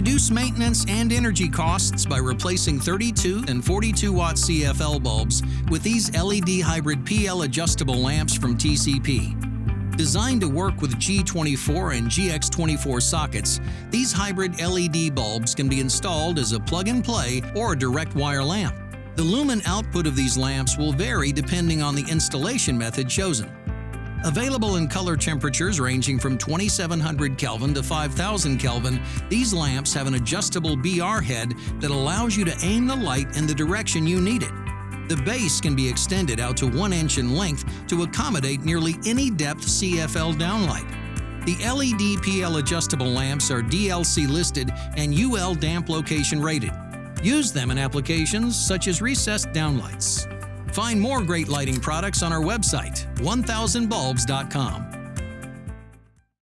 Reduce maintenance and energy costs by replacing 32 and 42 watt CFL bulbs with these LED hybrid PL adjustable lamps from TCP. Designed to work with G24 and GX24 sockets, these hybrid LED bulbs can be installed as a plug-and-play or direct wire lamp. The lumen output of these lamps will vary depending on the installation method chosen. Available in color temperatures ranging from 2700 Kelvin to 5000 Kelvin, these lamps have an adjustable BR head that allows you to aim the light in the direction you need it. The base can be extended out to 1 inch in length to accommodate nearly any depth CFL downlight. The LED PL adjustable lamps are DLC listed and UL damp location rated. Use them in applications such as recessed downlights. Find more great lighting products on our website, 1000bulbs.com.